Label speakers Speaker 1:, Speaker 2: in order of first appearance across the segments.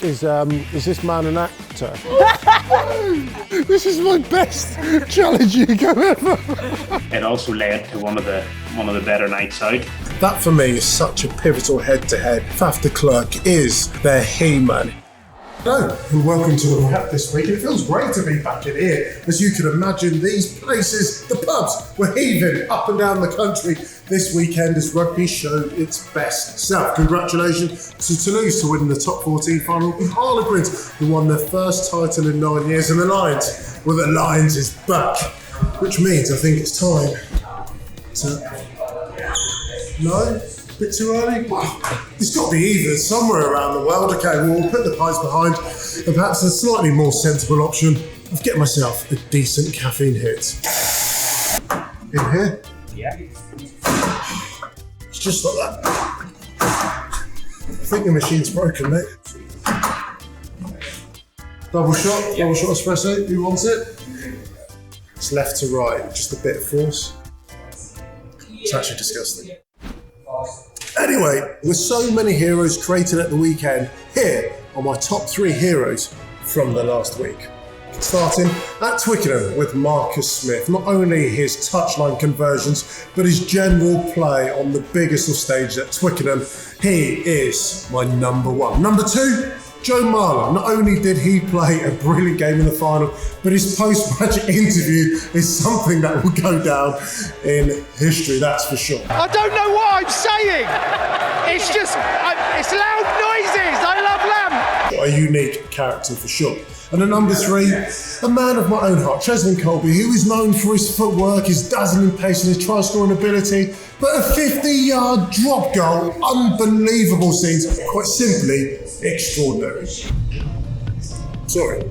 Speaker 1: Is this man an actor? This is my best challenge you go ever.
Speaker 2: It also led to one of the better nights out.
Speaker 1: That for me is such a pivotal head-to-head. Faf de Klerk is their He-Man. Hello and welcome to the wrap this week. It feels great to be back in here. As you can imagine, these places, the pubs, were heaving up and down the country this weekend as rugby showed its best self. Congratulations to Toulouse to win the top 14 final, and Harlequins who won their first title in 9 years, and the Lions, well, the Lions is back, which means I think it's time to... No? A bit too early? Well, it's got to be even somewhere around the world. Okay, well, we'll put the pies behind and perhaps a slightly more sensible option of getting myself a decent caffeine hit. In here?
Speaker 2: Yeah.
Speaker 1: It's just like that. I think the machine's broken, mate. Double shot espresso. Who wants it? It's left to right, just a bit of force. It's actually disgusting. Anyway, with so many heroes created at the weekend, here are my top 3 heroes from the last week. Starting at Twickenham with Marcus Smith. Not only his touchline conversions, but his general play on the biggest of stages at Twickenham. He is my number 1. Number 2, Joe Marler. Not only did he play a brilliant game in the final, but his post-match interview is something that will go down in history, that's for sure.
Speaker 3: I don't know what I'm saying. It's just, it's loud noises. I love Lamb.
Speaker 1: A unique character for sure. And at number 3, a man of my own heart, Cheslin Colby, who is known for his footwork, his dazzling pace and his try-scoring ability, but a 50-yard drop goal, unbelievable scenes, quite simply extraordinary. Sorry.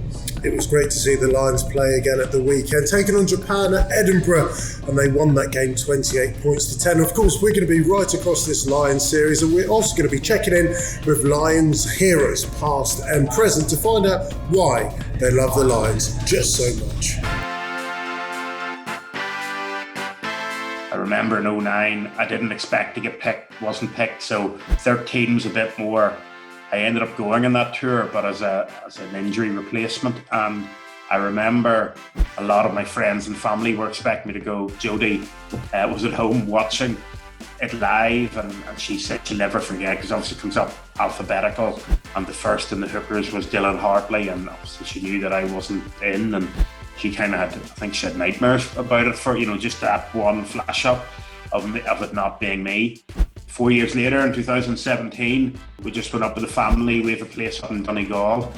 Speaker 1: It was great to see the Lions play again at the weekend, taking on Japan at Edinburgh, and they won that game 28 points to 10. Of course, we're going to be right across this Lions series, and we're also going to be checking in with Lions heroes, past and present, to find out why they love the Lions just so much.
Speaker 2: I remember in 2009, I didn't expect to get picked, wasn't picked, so 13 was a bit more. I ended up going on that tour, but as an injury replacement. And I remember a lot of my friends and family were expecting me to go. Jodie was at home watching it live, and she said she'll never forget, because obviously it comes up alphabetical, and the first in the hookers was Dylan Hartley, and obviously she knew that I wasn't in, and she kind of had, I think she had nightmares about it for, just that one flash up of it not being me. 4 years later, in 2017, we just went up with the family. We have a place up in Donegal,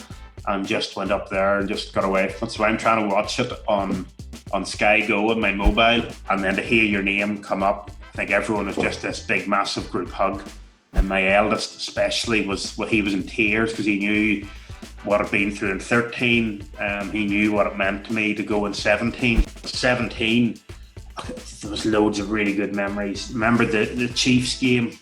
Speaker 2: and just went up there and just got away from it. So I'm trying to watch it on Sky Go on my mobile, and then to hear your name come up, I think everyone was just this big, massive group hug. And my eldest especially he was in tears, because he knew what I'd been through in 13. He knew what it meant to me to go in 17. 17, there was loads of really good memories. Remember the Chiefs game,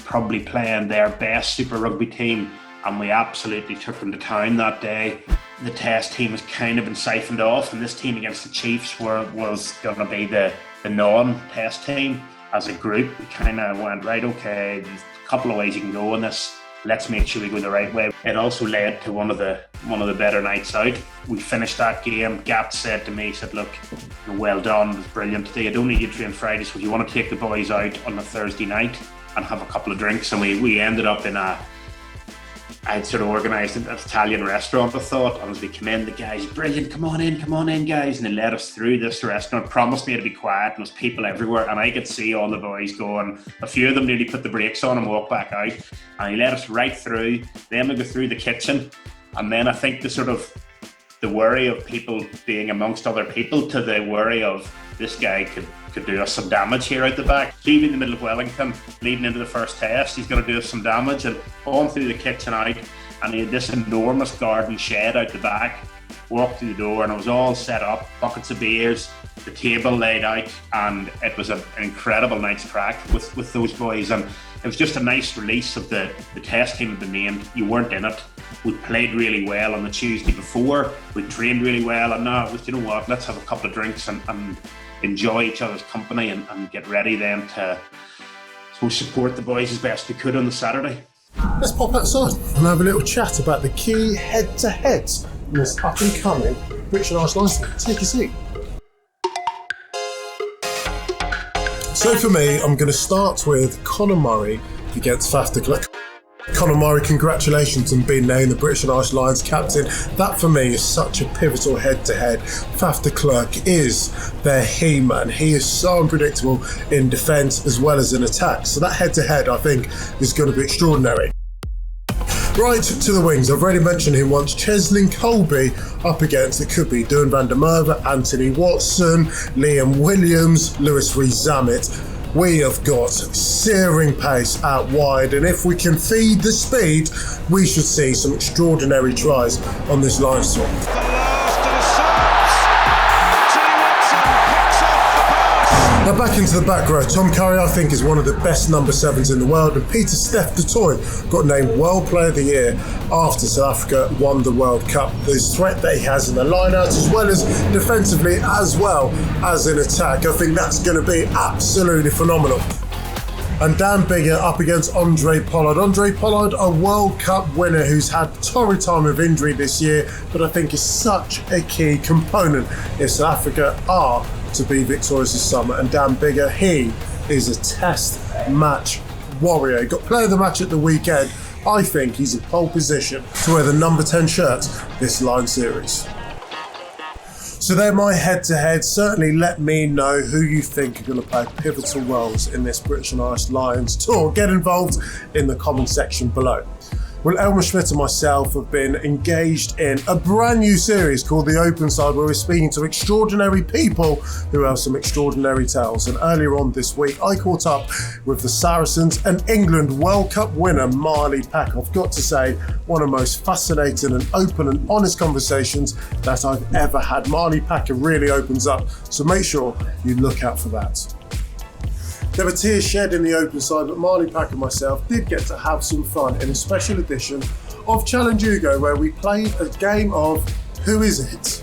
Speaker 2: probably playing their best Super Rugby team, and we absolutely took them to town that day. The Test team was kind of been siphoned off, and this team against the Chiefs was going to be the non-Test team. As a group, we kind of went, right, okay, there's a couple of ways you can go in this. Let's make sure we go the right way. It also led to one of the better nights out. We finished that game. Gat said to me, he said, look, well done, it was brilliant today. I don't need you to train Friday, so if you want to take the boys out on a Thursday night and have a couple of drinks. And we ended up in I'd sort of organised an Italian restaurant, I thought, and as we came in, the guys, brilliant, come on in, guys. And they led us through this restaurant, promised me to be quiet, and there was people everywhere, and I could see all the boys going. A few of them nearly put the brakes on and walked back out, and he led us right through. Then we go through the kitchen, and then I think the worry of people being amongst other people to the worry of this guy could do us some damage here out the back. So even in the middle of Wellington, leading into the first test, he's going to do us some damage, and on through the kitchen out, and he had this enormous garden shed out the back. Walked through the door, and it was all set up, buckets of beers, the table laid out, and it was an incredible night's crack with those boys. And it was just a nice release of the Test team had been named. You weren't in it. We played really well on the Tuesday before. We trained really well, and now it was, you know what, let's have a couple of drinks and enjoy each other's company and get ready then to support the boys as best we could on the Saturday.
Speaker 1: Let's pop outside and have a little chat about the key head-to-heads in this up-and-coming British and Irish Lions. Take a seat. So for me, I'm going to start with Conor Murray against Faf de Klerk. Conor Murray, congratulations on being named the British and Irish Lions captain. That for me is such a pivotal head-to-head. Faf de Klerk is their he-man. He is so unpredictable in defence as well as in attack. So that head-to-head, I think, is going to be extraordinary. Right to the wings, I've already mentioned him once. Cheslin Colby up against, it could be Duran van der Merwe, Anthony Watson, Liam Williams, Lewis Rees-Zammit. We have got searing pace out wide, and if we can feed the speed, we should see some extraordinary tries on this Lions tour. Now back into the back row, Tom Curry I think is one of the best number 7s in the world, and Peter Steph du Toit got named World Player of the Year after South Africa won the World Cup. The threat that he has in the line-out as well as defensively as well as in attack, I think that's going to be absolutely phenomenal. And Dan Biggar up against Andre Pollard. Andre Pollard, a World Cup winner who's had torrid time of injury this year, but I think is such a key component if South Africa are to be victorious this summer. And Dan Biggar, he is a test match warrior. He got player of the match at the weekend. I think he's in pole position to wear the number 10 shirt this Lion series. So they're my head-to-head. Certainly let me know who you think are going to play pivotal roles in this British and Irish Lions tour. Get involved in the comment section below. Well, Elmer Schmidt and myself have been engaged in a brand new series called The Open Side, where we're speaking to extraordinary people who have some extraordinary tales. And earlier on this week, I caught up with the Saracens and England World Cup winner, Marley Packer. I've got to say, one of the most fascinating and open and honest conversations that I've ever had. Marley Packer really opens up, so make sure you look out for that. There were tears shed in the open side, but Marley Packer and myself did get to have some fun in a special edition of Challenge Ugo, where we played a game of Who Is It?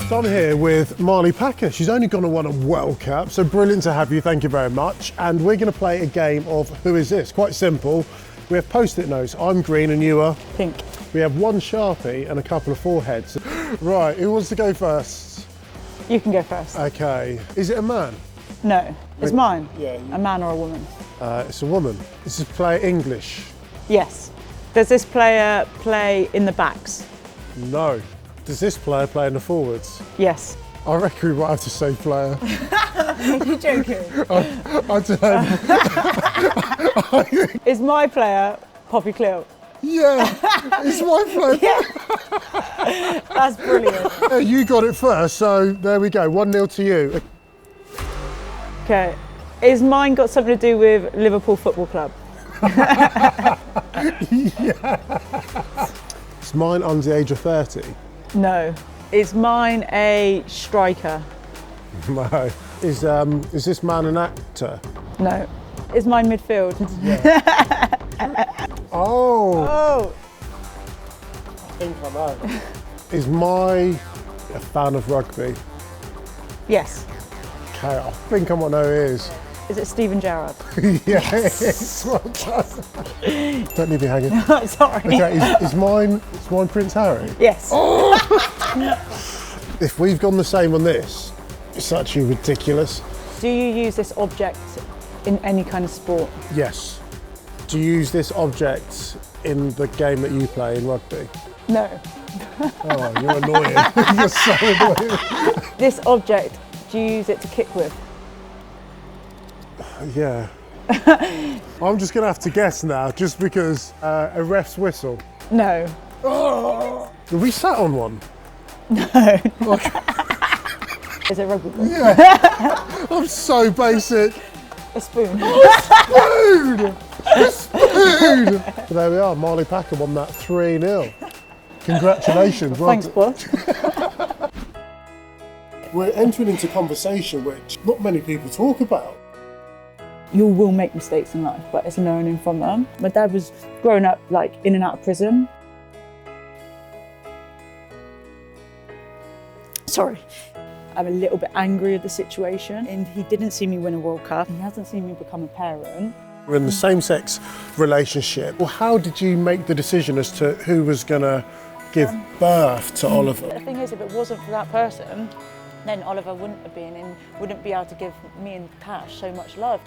Speaker 1: So I'm here with Marley Packer. She's only gone and won a World Cup, so brilliant to have you, thank you very much. And we're going to play a game of Who Is This? Quite simple. We have post-it notes. I'm green and you are?
Speaker 4: Pink.
Speaker 1: We have one Sharpie and a couple of foreheads. Right, who wants to go first?
Speaker 4: You can go first.
Speaker 1: Okay. Is it a man?
Speaker 4: No. It's mine.
Speaker 1: Yeah.
Speaker 4: A man or a woman?
Speaker 1: It's a woman. Is this player English?
Speaker 4: Yes. Does this player play in the backs?
Speaker 1: No. Does this player play in the forwards?
Speaker 4: Yes.
Speaker 1: I reckon we might have to say player.
Speaker 4: You're joking.
Speaker 1: I don't know.
Speaker 4: Is my player Poppy Cleal?
Speaker 1: Yeah, it's my player.
Speaker 4: Yeah. That's brilliant.
Speaker 1: You got it first, so there we go. 1-0 to you.
Speaker 4: Okay. Is mine got something to do with Liverpool Football Club?
Speaker 1: Yeah. Is mine under the age of 30?
Speaker 4: No. Is mine a striker?
Speaker 1: No. Is this man an actor?
Speaker 4: No. Is mine midfield?
Speaker 1: Oh.
Speaker 4: Oh.
Speaker 1: I think I know. Is a fan of rugby?
Speaker 4: Yes.
Speaker 1: Okay, I think I might know who it is.
Speaker 4: Is it Steven Gerrard?
Speaker 1: Yeah, it's well done. Don't leave me hanging.
Speaker 4: Sorry.
Speaker 1: Okay, is mine Prince Harry?
Speaker 4: Yes.
Speaker 1: Oh. If we've gone the same on this, it's actually ridiculous.
Speaker 4: Do you use this object in any kind of sport?
Speaker 1: Yes. Do you use this object in the game that you play in rugby?
Speaker 4: No.
Speaker 1: Oh, you're annoying. You're so annoying.
Speaker 4: This object, do you use it to kick with?
Speaker 1: Yeah. I'm just going to have to guess now, just because a ref's whistle.
Speaker 4: No.
Speaker 1: Oh. Have we sat on one?
Speaker 4: No. Is it rugby ball?
Speaker 1: Yeah. I'm so basic.
Speaker 4: A spoon.
Speaker 1: Spoon! A spoon! But there we are, Marley Packer won that 3-0. Congratulations.
Speaker 4: Thanks, boss.
Speaker 1: We're entering into conversation which not many people talk about.
Speaker 4: You will make mistakes in life, but it's learning from them. My dad was growing up like in and out of prison. Sorry. I'm a little bit angry at the situation, and he didn't see me win a World Cup. He hasn't seen me become a parent.
Speaker 1: We're in the same-sex relationship. Well, how did you make the decision as to who was going to give birth to Oliver?
Speaker 4: The thing is, if it wasn't for that person, then Oliver wouldn't have been and wouldn't be able to give me and Tash so much love.